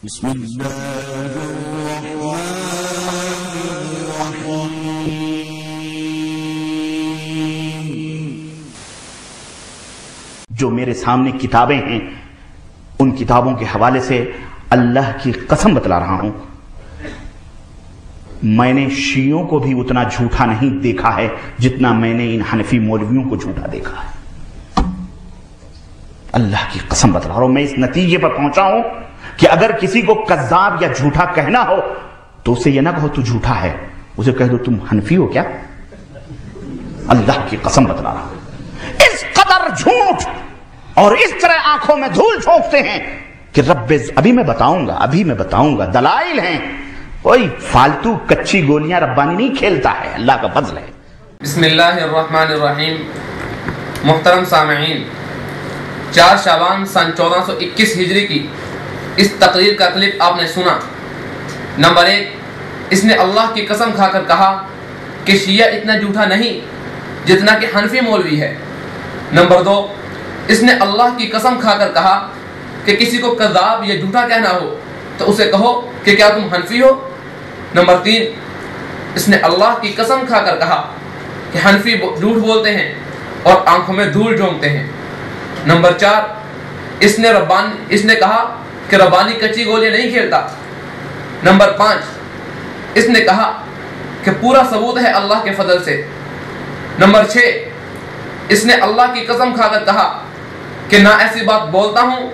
بسم اللہ الرحمن الرحیم۔ جو میرے سامنے کتابیں ہیں ان کتابوں کے حوالے سے اللہ کی قسم بتلا رہا ہوں، میں نے شیعوں کو بھی اتنا جھوٹا نہیں دیکھا ہے جتنا میں نے ان حنفی مولویوں کو جھوٹا دیکھا ہے۔ اللہ کی قسم بتلا رہا ہوں، میں اس نتیجے پر پہنچا ہوں کہ اگر کسی کو کذاب یا جھوٹا کہنا ہو تو اسے یہ نہ کہو تو جھوٹا ہے، اسے کہہ دو تم حنفی ہو کیا۔ اللہ کی قسم بتلا رہا ہوں، اس قدر جھوٹ اور اس طرح آنکھوں میں دھول جھونکتے ہیں کہ رب ابھی میں بتاؤں گا دلائل ہیں۔ کوئی فالتو کچی گولیاں ربانی نہیں کھیلتا ہے، اللہ کا فضل ہے۔ بسم اللہ الرحمن الرحیم۔ محترم سامعین، 4 شعبان سن 1421 ہجری کی اس تقریر کا کلپ آپ نے سنا۔ نمبر 1، اس نے اللہ کی قسم کھا کر کہا کہ شیعہ اتنا جھوٹا نہیں جتنا کہ حنفی مولوی ہے۔ نمبر 2، اس نے اللہ کی قسم کھا کر کہا کہ کسی کو کذاب یا جھوٹا کہنا ہو تو اسے کہو کہ کیا تم حنفی ہو۔ نمبر 3، اس نے اللہ کی قسم کھا کر کہا کہ حنفی جھوٹ بولتے ہیں اور آنکھوں میں دھول جھونکتے ہیں۔ نمبر 4، اس نے کہا کہ ربانی کچی گولیاں نہیں کھیلتا۔ نمبر 5، اس نے کہا کہ پورا ثبوت ہے اللہ کے فضل سے۔ نمبر 6، اس نے اللہ کی قسم کھا کر کہا کہ نہ ایسی بات بولتا ہوں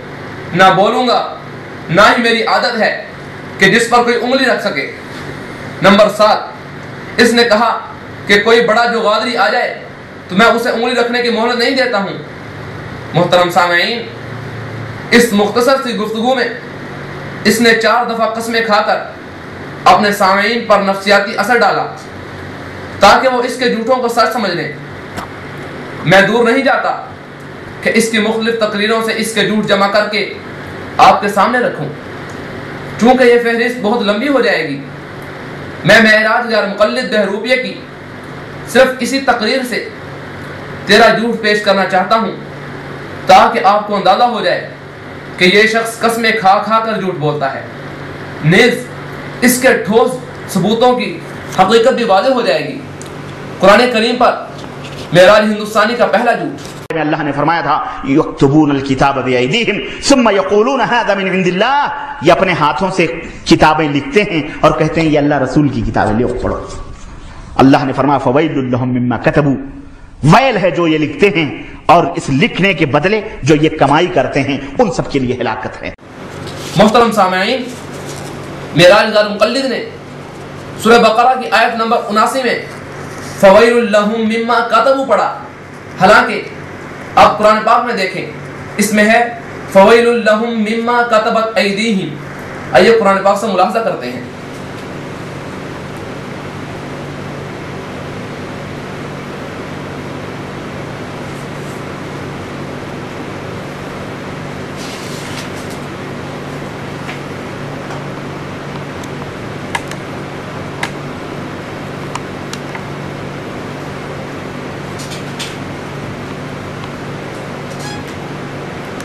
نہ بولوں گا، نہ ہی میری عادت ہے کہ جس پر کوئی انگلی رکھ سکے۔ نمبر 7، اس نے کہا کہ کوئی بڑا جو غادری آ جائے تو میں اسے انگلی رکھنے کی مہلت نہیں دیتا ہوں۔ محترم سامعین، اس مختصر سی گفتگو میں اس نے 4 دفعہ قسمیں کھا کر اپنے سامعین پر نفسیاتی اثر ڈالا تاکہ وہ اس کے جھوٹوں کو سچ سمجھ لیں۔ میں دور نہیں جاتا کہ اس کی مختلف تقریروں سے اس کے جھوٹ جمع کر کے آپ کے سامنے رکھوں، چونکہ یہ فہرست بہت لمبی ہو جائے گی۔ میں معراج غیر مقلد بہروپیہ کی صرف اسی تقریر سے 13 جھوٹ پیش کرنا چاہتا ہوں تاکہ آپ کو اندازہ ہو جائے کہ یہ شخص قسمیں کھا کھا کر جھوٹ بولتا ہے، نیز اس کے ٹھوس ثبوتوں کی حقیقت بھی واضح ہو جائے گی۔ قرآن کریم پر معراج ہندوستانی کا پہلا جھوٹ۔ اللہ نے فرمایا تھا یکتبون الکتاب بایدیہم ثم یقولون ھذا من عند اللہ، یہ اپنے ہاتھوں سے کتابیں لکھتے ہیں اور کہتے ہیں یہ اللہ رسول کی کتابیں، لو پڑھو۔ اللہ نے فرمایا فویل لہم مما کتبوا، ویل ہے جو یہ لکھتے ہیں اور اس لکھنے کے بدلے جو یہ کمائی کرتے ہیں ان سب کے لیے ہلاکت ہے۔ محترم سامعین، معراج غیر مقلد نے سورہ بقرہ کی آیت نمبر 79 میں فویل لہم مما کتبوا پڑھا، حالانکہ آپ قرآن پاک میں دیکھیں اس میں ہے فویل لہم مما کتبت ایدیہم۔ آئیے قرآن پاک سے ملاحظہ کرتے ہیں۔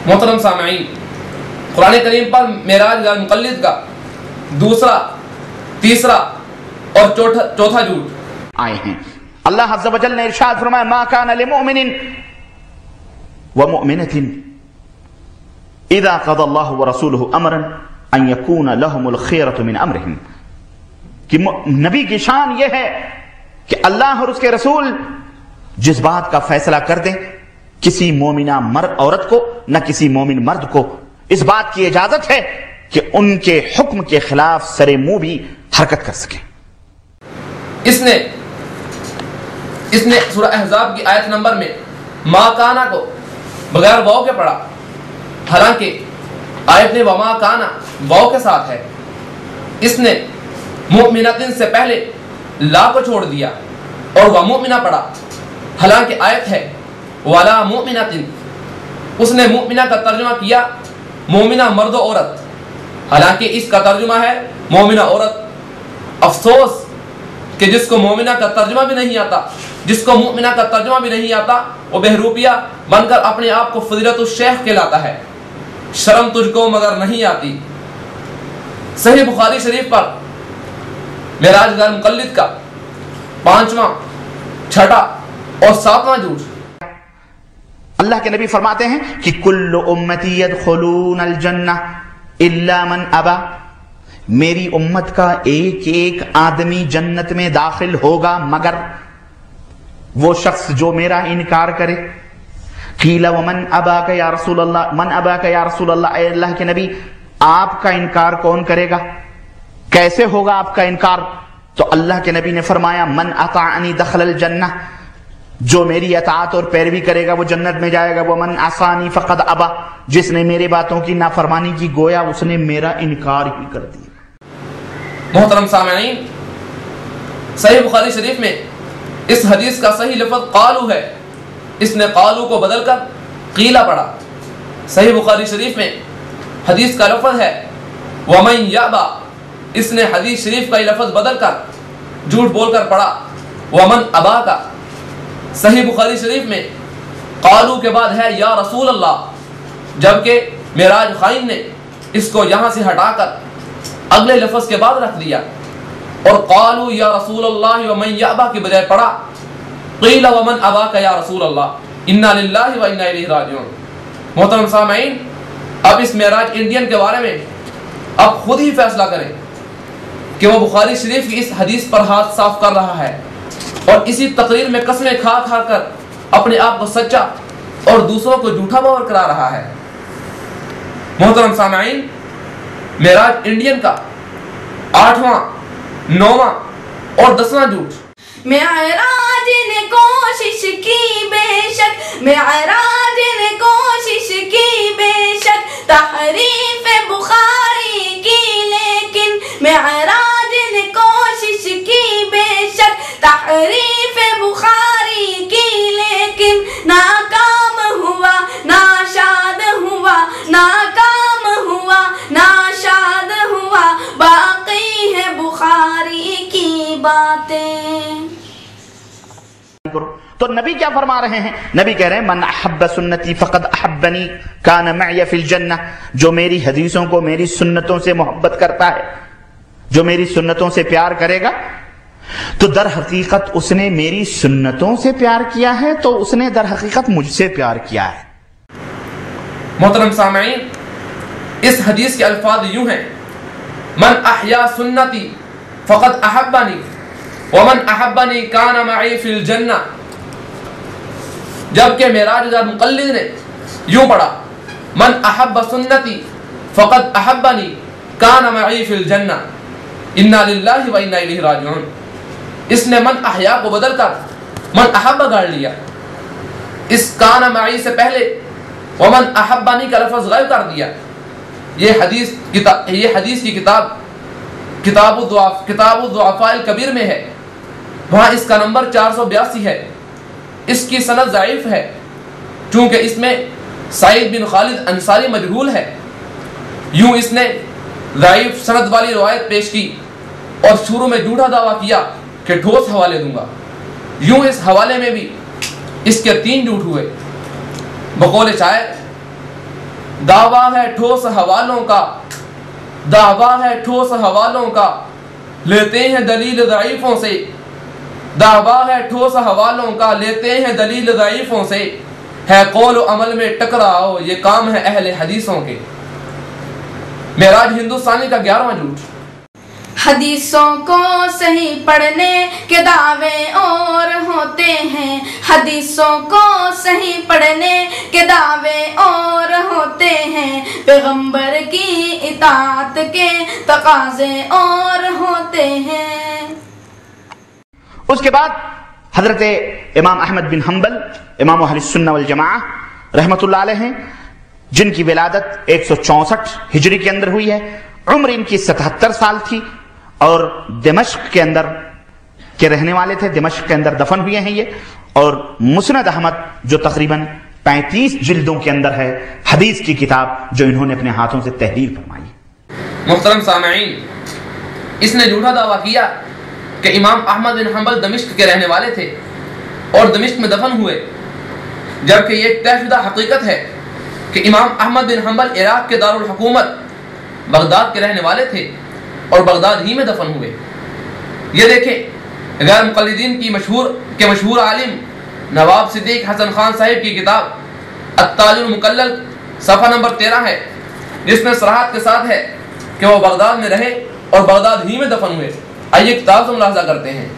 محترم سامعین، قرآن کریم پر معراج غیر مقلد کا دوسرا، تیسرا اور چوتھا جھوٹ آئے ہیں۔ اللہ عز و جل نے ارشاد فرمایا ما کان لمؤمن ومؤمنۃ اذا قضى الله ورسوله امرا ان يكون لهم الخيرة من امرهم، کہ نبی کی شان یہ ہے کہ اللہ اور اس کے رسول جس بات کا فیصلہ کر دیں کسی مومنہ عورت کو نہ کسی مومن مرد کو اس بات کی اجازت ہے کہ ان کے حکم کے خلاف سرے منہ بھی حرکت کر سکیں۔ اس نے سورہ احزاب کی آیت نمبر میں ما کانا کو بغیر واو کے پڑھا، حالانکہ آیت نے وما کانا واو کے ساتھ ہے۔ اس نے مؤمناتن سے پہلے لا کو چھوڑ دیا اور ومؤمنہ پڑھا، حالانکہ آیت ہے ولا مؤمناتن۔ اس نے مؤمنہ کا ترجمہ کیا مومنہ مرد و عورت، حالانکہ اس کا ترجمہ ہے مومنہ عورت۔ افسوس کہ جس کو مومنہ کا ترجمہ بھی نہیں آتا، جس کو مؤمنہ کا ترجمہ بھی نہیں آتا، وہ بہروپیہ بن کر اپنے آپ کو فضیلت الشیخ کہلاتا ہے۔ شرم تجھ کو مگر نہیں آتی، صحیح بخاری شریف پر معراج غیر مقلد کا 5واں 6واں اور 7واں جھوٹ۔ اللہ کے نبی فرماتے ہیں کہ کل امتی یدخلون الجنہ الا من ابا، میری امت کا ایک ایک آدمی جنت میں داخل ہوگا مگر وہ شخص جو میرا انکار کرے۔ قیل ومن اباک یا رسول اللہ، من اباک یا رسول اللہ، اے اللہ کے نبی آپ کا انکار کون کرے گا، کیسے ہوگا آپ کا انکار؟ تو اللہ کے نبی نے فرمایا من اطاعنی دخل الجنہ، جو میری اطاعت اور پیروی کرے گا وہ جنت میں جائے گا۔ ومن عصانی فقد ابا، جس نے میری باتوں کی نافرمانی کی گویا اس نے میرا انکار ہی کر دیا۔ محترم سامعین، صحیح بخاری شریف میں اس حدیث کا صحیح لفظ قالو ہے، اس نے قالو کو بدل کر قیلا پڑھا۔ صحیح بخاری شریف میں حدیث کا لفظ ہے ومن یابا، اس نے حدیث شریف کا یہ لفظ بدل کر جھوٹ بول کر پڑھا ومن ابا کا۔ صحیح بخاری شریف میں قالو کے بعد ہے یا رسول اللہ، جبکہ معراج خائن نے اس کو یہاں سے ہٹا کر اگلے لفظ کے بعد رکھ دیا اور قالو یا رسول اللہ ومن یابا کی بجائے پڑھا قیل ومن اباک یا رسول اللہ انا للہ و انا الیہ راجعون۔ محترم سامعین، اب اس معراج انڈین کے بارے میں اب خود ہی فیصلہ کریں کہ وہ بخاری شریف کی اس حدیث پر ہاتھ صاف کر رہا ہے اور اسی تقریر میں قسمیں کھا کھا کر اپنے آپ کو سچا اور دوسروں کو جھوٹا باور کرا رہا ہے۔ محترم سامعین، معراج انڈین کا 8واں 9واں اور 10واں جھوٹ۔ معراج نے کوشش کی بے شک، معراج نے کوشش کی بے شک تحریف بخاری کی، لیکن معراج نے کوشش کی بے شک تحریف بخاری کی، لیکن ناکام ہوا ناشاد ہوا، ناکام ہوا ناشاد ہوا، باقی ہے بخاری کی باتیں۔ تو نبی کیا فرما رہے ہیں؟ نبی کہہ رہے ہیں من احب سنتی فقد احبنی کان معی فی الجنہ، جو میری حدیثوں کو میری سنتوں سے محبت کرتا ہے، جو میری سنتوں سے پیار کرے گا تو در حقیقت اس نے میری سنتوں سے پیار کیا ہے، تو اس نے در حقیقت مجھ سے پیار کیا ہے۔ محترم سامعین، اس حدیث کے الفاظ یوں ہیں من احیا سنتی فقد احبنی ومن احبنی کان معی فی الجنہ، جبکہ معراج غیر مقلد نے یوں پڑھا من احب سنتی فقد احبنی کان معی فی الجنہ انا للہ و انا الیہ راجعون۔ اس نے من احیا کو بدل کر من احب گاڑ لیا، اس کان معی سے پہلے ومن احبنی کا لفظ غائب کر دیا۔ یہ حدیث کی کتاب الضعفاء الکبیر میں ہے، وہاں اس کا نمبر 482 ہے۔ اس کی سند ضعیف ہے چونکہ اس میں سعید بن خالد انصاری مجہول ہے۔ یوں اس نے ضعیف سند والی روایت پیش کی اور شروع میں جھوٹا دعویٰ کیا کہ ٹھوس حوالے دوں گا۔ یوں اس حوالے میں بھی اس کے 3 جھوٹ ہوئے۔ بقول شاعر دعویٰ ہے ٹھوس حوالوں کا، دعویٰ ہے ٹھوس حوالوں کا، لیتے ہیں دلیل ضعیفوں سے، دعویٰ ہے ٹھوس حوالوں کا، لیتے ہیں دلیل ضعیفوں سے، ہے قول و عمل میں ٹکراؤ یہ کام ہے اہل حدیثوں کے۔ معراج ہندوستانی کا 11واں جھوٹ۔ حدیثوں کو صحیح پڑھنے کے دعوے اور ہوتے ہیں، حدیثوں کو صحیح پڑھنے کے دعوے اور ہوتے ہیں، پیغمبر کی اطاعت کے تقاضے اور ہوتے ہیں۔ اس کے بعد حضرت امام احمد بن حنبل امام اہل السنہ والجماعہ رحمۃ اللہ علیہ ہیں، جن کی ولادت 164 ہجری کے اندر ہوئی ہے، عمر ان کی 77 سال تھی اور دمشق کے اندر کے رہنے والے تھے، دمشق کے اندر دفن ہوئے ہیں یہ، اور مسند احمد جو تقریباً 35 جلدوں کے اندر ہے، حدیث کی کتاب جو انہوں نے اپنے ہاتھوں سے تحریر فرمائی۔ محترم سامعین، اس نے جھوٹا دعویٰ کیا کہ امام احمد بن حنبل دمشق کے رہنے والے تھے اور دمشق میں دفن ہوئے، جبکہ یہ ایک طے شدہ حقیقت ہے کہ امام احمد بن حنبل عراق کے دارالحکومت بغداد کے رہنے والے تھے اور بغداد ہی میں دفن ہوئے۔ یہ دیکھیں غیر مقلدین کی مشہور عالم نواب صدیق حسن خان صاحب کی کتاب التاج المقلل صفحہ نمبر 13 ہے، جس میں صراحت کے ساتھ ہے کہ وہ بغداد میں رہے اور بغداد ہی میں دفن ہوئے۔ آئیے کتاب سے ملاحظہ کرتے ہیں۔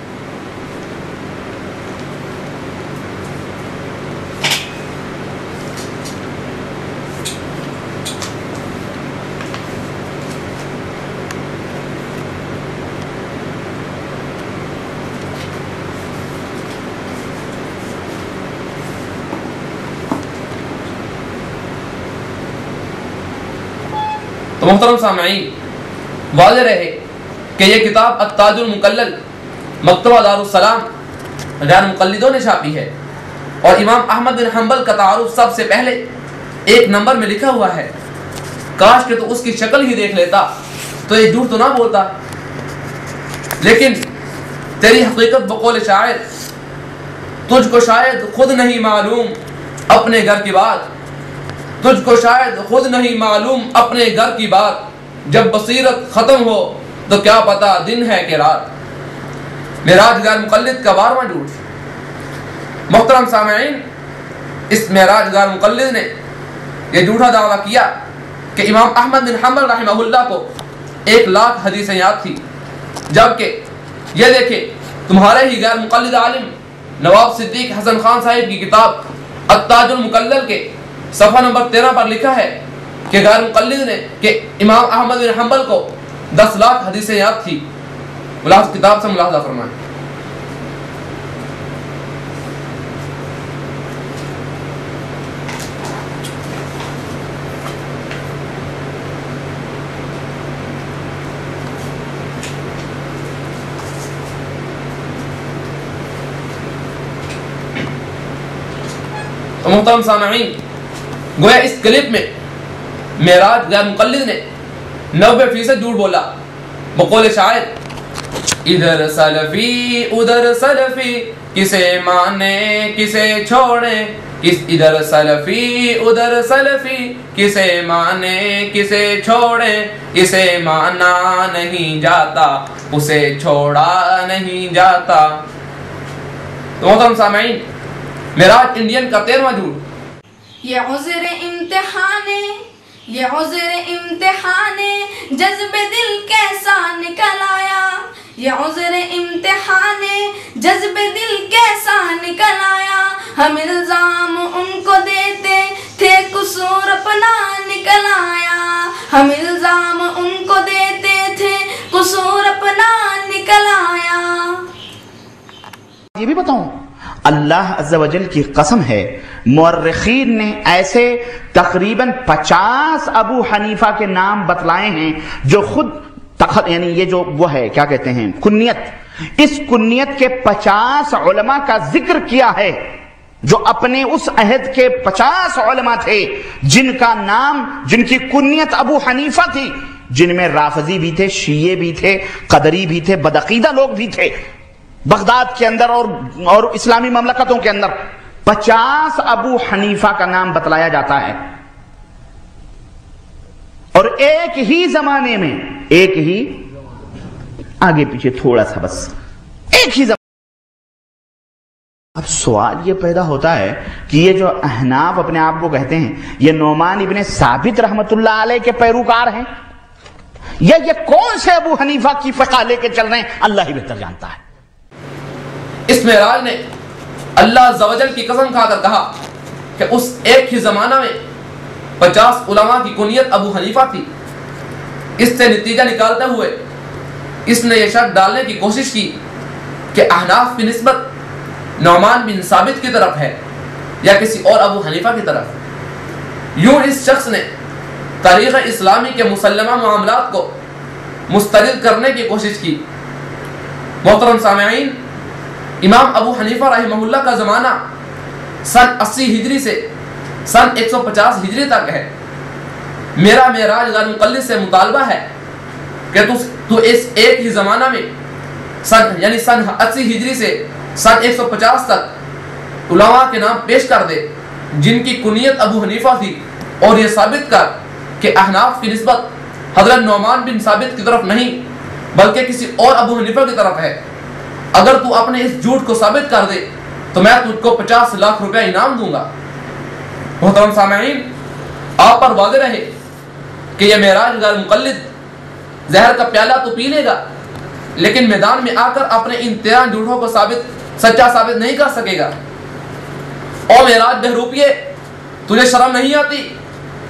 تو محترم سامعین، واضح رہے کہ یہ کتاب التاج المقلل مکتبہ دارالسلام غیر مقلدوں نے چھاپی ہے، اور امام احمد بن حنبل کا تعارف سب سے پہلے 1 نمبر میں لکھا ہوا ہے۔ کاش کہ تو اس کی شکل ہی دیکھ لیتا تو یہ جھوٹ تو نہ بولتا، لیکن تیری حقیقت بقول شاعر، تجھ کو شاید خود نہیں معلوم اپنے گھر کی بات، تجھ کو شاید خود نہیں معلوم اپنے گھر کی بات، جب بصیرت ختم ہو تو کیا پتا دن ہے کہ رات۔ معراج غیر مقلد کا 12واں جھوٹ۔ محترم سامعین، اس معراج غیر مقلد نے یہ جھوٹا دعویٰ کیا کہ امام احمد بن حنبل رحمہ اللہ کو 1,00,000 حدیثیں یاد تھی، جبکہ یہ دیکھیں تمہارے ہی غیر مقلد عالم نواب صدیق حسن خان صاحب کی کتاب التاج المقلل کے صفحہ نمبر 13 پر لکھا ہے کہ غیر مقلد نے کہ امام احمد بن حنبل کو 10,00,000 حدیثیں یاد تھی۔ کتاب سے ملاحظہ فرمائیں۔ تو محترم سامعین، گویا اس کلپ میں معراج غیر مقلد نے 90% جھوٹ بولا۔ بقول شاعر، ادھر سلفی ادھر سلفی کسے مانے کسے چھوڑے، ادھر سلفی ادھر سلفی کسے مانے کسے چھوڑے، اسے مانا نہیں جاتا اسے چھوڑا نہیں جاتا۔ تو محترم سامعین، معراج انڈین کا 13واں جھوٹ۔ یہ عذر امتحانے، یہ عذر امتحانے، جذب دل کیسا نکل آیا، یہ عذر امتحانے، جذب دل کیسا نکل آیا، ہم الزام ان کو دیتے تھے قصور اپنا نکل آیا، ہم الزام ان کو دیتے تھے قصور اپنا نکل آیا۔ یہ بھی بتاؤں، اللہ عز و جل کی قسم ہے، مورخین نے ایسے تقریباً 50 ابو حنیفہ کے نام بتلائے ہیں جو خود یعنی یہ جو وہ ہے کیا کہتے ہیں کنیت، اس کنیت کے 50 علماء کا ذکر کیا ہے جو اپنے اس عہد کے 50 علماء تھے جن کا نام، جن کی کنیت ابو حنیفہ تھی، جن میں رافضی بھی تھے، شیعہ بھی تھے، قدری بھی تھے، بدعقیدہ لوگ بھی تھے بغداد کے اندر اور اسلامی مملکتوں کے اندر 50 ابو حنیفہ کا نام بتلایا جاتا ہے، اور ایک ہی زمانے میں، ایک ہی آگے پیچھے تھوڑا سا بس ایک ہی زمانے۔ اب سوال یہ پیدا ہوتا ہے کہ یہ جو احناف اپنے آپ کو کہتے ہیں، یہ نعمان ابن ثابت رحمت اللہ علیہ کے پیروکار ہیں یا یہ کون سے ابو حنیفہ کی فقہ لے کے چل رہے ہیں؟ اللہ ہی بہتر جانتا ہے۔ اس معراج نے اللہ عز و جل کی قسم کھا کر کہا کہ اس ایک ہی زمانہ میں 50 علماء کی کنیت ابو حنیفہ تھی۔ اس سے نتیجہ نکالتے ہوئے اس نے یہ شرط ڈالنے کی کوشش کی کہ احناف کی نسبت نعمان بن ثابت کی طرف ہے یا کسی اور ابو حنیفہ کی طرف۔ یوں اس شخص نے تاریخ اسلامی کے مسلمہ معاملات کو مسترد کرنے کی کوشش کی۔ محترم سامعین، امام ابو حنیفہ رحمہ اللہ کا زمانہ سن 80 ہجری سے سن 150 ہجری تک ہے۔ میرا معراج غیر مقلد سے مطالبہ ہے کہ تو اس ایک ہی زمانہ میں یعنی سن 80 ہجری سے سن 150 تک علماء کے نام پیش کر دے جن کی کنیت ابو حنیفہ تھی، اور یہ ثابت کر کہ احناف کی نسبت حضرت نعمان بن ثابت کی طرف نہیں بلکہ کسی اور ابو حنیفہ کی طرف ہے. اگر تو اپنے اس جھوٹ کو ثابت کر دے تو میں تجھ کو 50 لاکھ روپے انعام دوں گا. محترم سامعین، آپ پر واضح رہے کہ یہ معراج غیر مقلد زہر کا پیالہ تو پی لے گا، لیکن میدان میں آ کر اپنے ان 13 جھوٹوں کو سچا ثابت نہیں کر سکے گا. او معراج بہروپیے، تجھے شرم نہیں آتی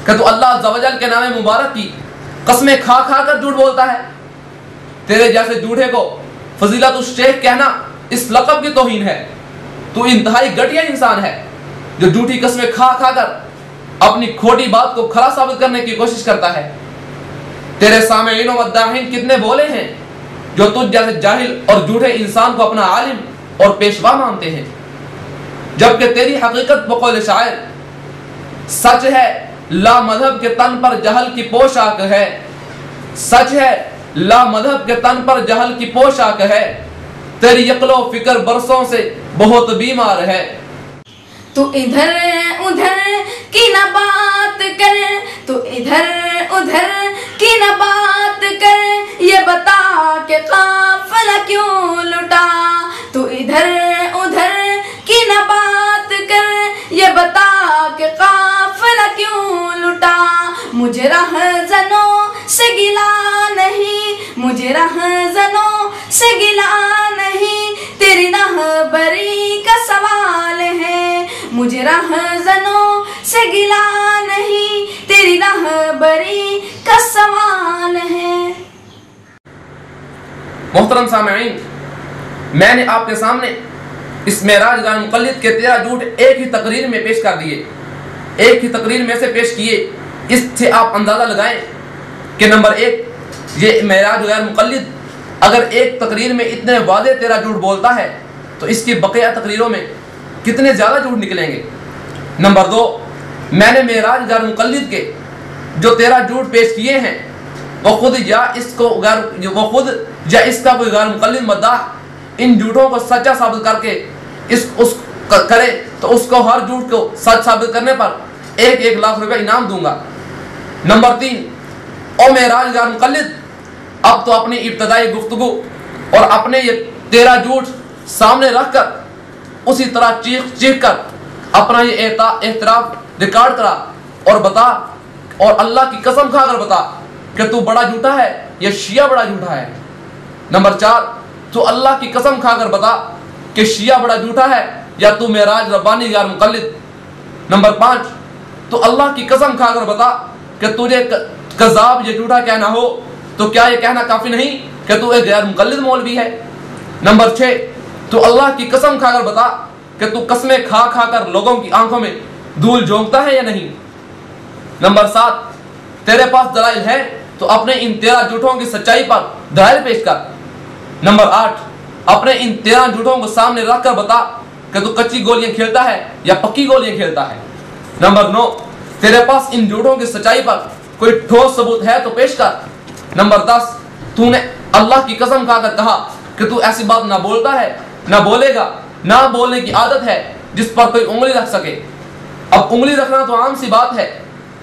کہ تو اللہ عز و جل کے نام مبارک کی قسمیں کھا کھا کر جھوٹ بولتا ہے؟ تیرے جیسے جھوٹے کو فضیلت الشیخ کہنا اس لقب کی توہین ہے. تو انتہائی گھٹیا انسان ہے جو جھوٹی قسمیں کھا کھا کر اپنی کھوٹی بات کو کھرا ثابت کرنے کی کوشش کرتا ہے. تیرے سامعین و مداحین کتنے بولے ہیں جو تجھ جیسے جاہل اور جھوٹے انسان کو اپنا عالم اور پیشوا مانتے ہیں، جبکہ تیری حقیقت بقول شاعر سچ ہے لا مذہب کے تن پر جہل کی پوشاک ہے. سچ ہے لا مذہب کے تن پر جہل کی پوشاک ہے، تیری عقل و فکر برسوں سے بہت بیمار ہے. تو ادھر ادھر کی نہ بات کر، تو ادھر ادھر کی نہ بات کر، یہ بتا کہ قافلہ کیوں لٹا. تو ادھر ادھر کی نہ بات کر، یہ بتا کہ قافلہ کیوں لٹا. مجھے رہزنوں سے گلا نہیں، مجھے رہزنوں سے گلا نہیں، تیری رہبری کا سوال ہے. مجھے رہزنوں سے گلا نہیں، تیری رہبری کا سوال ہے. محترم سامعین، میں نے آپ کے سامنے اس معراج غیر مقلد کے 13 جھوٹ ایک ہی تقریر میں پیش کر دیے، ایک ہی تقریر میں سے پیش کیے. اس سے آپ اندازہ لگائیں کہ نمبر 1، یہ معراج غیر مقلد اگر ایک تقریر میں اتنے واضح 13 جھوٹ بولتا ہے تو اس کی بقیہ تقریروں میں کتنے زیادہ جھوٹ نکلیں گے. نمبر 2، میں نے معراج غیر مقلد کے جو 13 جھوٹ پیش کیے ہیں وہ خود یا اس کا کوئی غیر مقلد مداح ان جھوٹوں کو سچا ثابت کر کے کرے تو اس کو ہر جھوٹ کو سچ ثابت کرنے پر 1 لاکھ روپے انعام دوں گا. نمبر 3، او معراج غیر مقلد، اب تو اپنی ابتدائی گفتگو اور اپنے یہ 13 جھوٹ سامنے رکھ کر اسی طرح چیخ کر اپنا یہ اعتراف ریکارڈ کرا اور بتا، اور اللہ کی قسم کھا کر بتا کہ تو بڑا جھوٹا ہے یا شیعہ بڑا جھوٹا ہے. نمبر 4، تو اللہ کی قسم کھا کر بتا کہ شیعہ بڑا جھوٹا ہے یا تو معراج ربانی غیر مقلد. نمبر 5، تو اللہ کی قسم کھا کر بتا کہ تجھے کذاب یا جھوٹا کہنا ہو تو کیا یہ کہنا کافی نہیں کہ تو ایک غیر مقلد مولوی ہے. نمبر 6، تو اللہ کی قسم کھا کر بتا کہ تو قسمیں کھا کھا کر لوگوں کی آنکھوں میں دھول جھونکتا ہے یا نہیں. نمبر 7، تیرے پاس دلائل ہے تو اپنے ان 13 جھوٹوں کی سچائی پر دلائل پیش کر. نمبر 8، اپنے ان 13 جھوٹوں کو سامنے رکھ کر بتا کہ تو کچی گولیاں کھیلتا ہے یا پکی گولیاں کھیلتا ہے. نمبر 9، تیرے پاس ان جھوٹوں کی سچائی پر کوئی ٹھوس ثبوت ہے تو پیش کر. نمبر 10، تو نے اللہ کی قسم کھا کر کہا کہ تو ایسی بات نہ بولتا ہے، نہ بولے گا، نہ بولنے کی عادت ہے جس پر کوئی انگلی رکھ سکے. اب انگلی رکھنا تو عام سی بات ہے،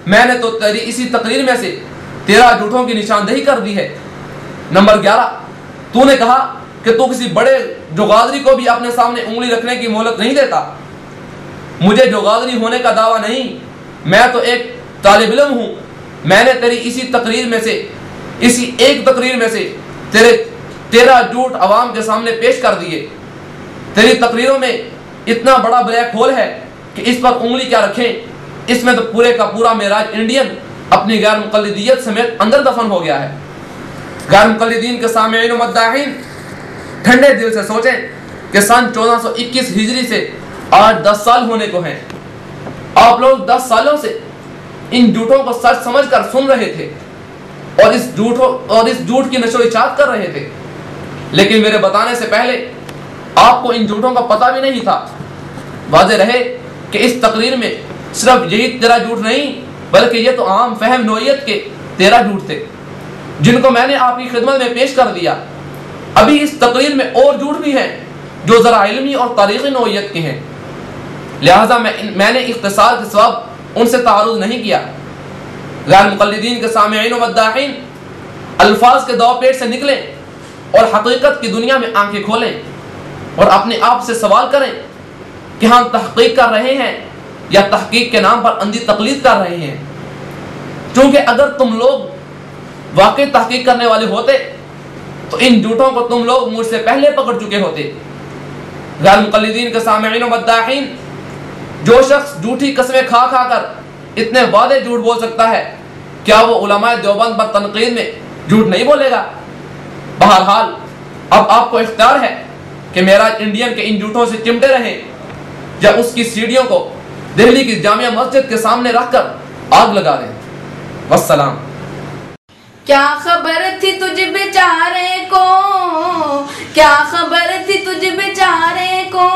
میں نے تو تیری اسی تقریر میں سے 13 جھوٹوں کی نشاندہی کر دی ہے. نمبر 11، تو نے کہا کہ تو کسی بڑے جوغادری کو بھی اپنے سامنے انگلی رکھنے کی مہلت نہیں دیتا. مجھے جوغادری ہونے کا دعویٰ نہیں، میں تو ایک طالب علم ہوں. میں نے تیری اسی ایک تقریر میں سے تیرے 13 جھوٹ عوام کے سامنے پیش کر دیے. تیری تقریروں میں اتنا بڑا بلیک ہول ہے کہ اس پر انگلی کیا رکھیں. اس میں تو پورے کا پورا معراج انڈین اپنی غیر مقلدیت سمیت اندر دفن ہو گیا ہے. غیر مقلدین کے سامعین و مداحین ٹھنڈے دل سے سوچیں کہ سن 1421 ہجری سے آج 10 سال ہونے کو ہیں. آپ لوگ 10 سالوں سے ان جھوٹوں کو سچ سمجھ کر سن رہے تھے اور اس جھوٹ کی نشر و اشاعت کر رہے تھے، لیکن میرے بتانے سے پہلے آپ کو ان جھوٹوں کا پتہ بھی نہیں تھا. واضح رہے کہ اس تقریر میں صرف یہی 13 جھوٹ نہیں بلکہ یہ تو عام فہم نوعیت کے 13 جھوٹ تھے جن کو میں نے آپ کی خدمت میں پیش کر دیا. ابھی اس تقریر میں اور جھوٹ بھی ہیں جو ذرا علمی اور تاریخی نوعیت کے ہیں، لہٰذا میں نے اختصار کے سبب ان سے تعارض نہیں کیا. غیر مقلدین کے سامعین و مداحین الفاظ کے دو پیٹ سے نکلیں اور حقیقت کی دنیا میں آنکھیں کھولیں اور اپنے آپ سے سوال کریں کہ ہم تحقیق کر رہے ہیں یا تحقیق کے نام پر اندھی تقلید کر رہے ہیں. کیونکہ اگر تم لوگ واقعی تحقیق کرنے والے ہوتے تو ان جھوٹوں کو تم لوگ مجھ سے پہلے پکڑ چکے ہوتے. غیر مقلدین کے سامعین و مداحین، جو شخص جھوٹی قسمیں کھا کھا کر اتنے وعدے جھوٹ بول سکتا ہے، کیا وہ علماء دیوبند پر تنقید میں جھوٹ نہیں بولے گا؟ بہرحال اب آپ کو اختیار ہے کہ معراج انڈین کے ان جھوٹوں سے چمٹے رہیں یا اس کی سیڑھیوں کو دہلی کی جامعہ مسجد کے سامنے رکھ کر آگ لگا دیں. والسلام. کیا خبر تھی تجھ بیچارے کو، کیا خبر تھی تجھ بیچارے کو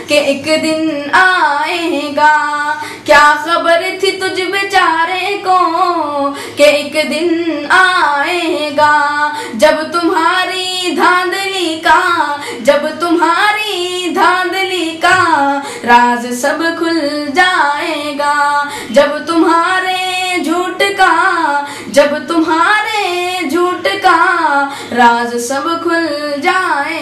کہ ایک دن آئے گا، کیا خبر تھی تجھ بیچارے کو کہ ایک دن آئے گا. جب تمہاری دھاندلی کا، جب تمہاری دھاندلی کا راز سب کھل جائے گا، جب تمہارے جھوٹ کا، جب تمہارے جھوٹ کا راز سب کھل جائے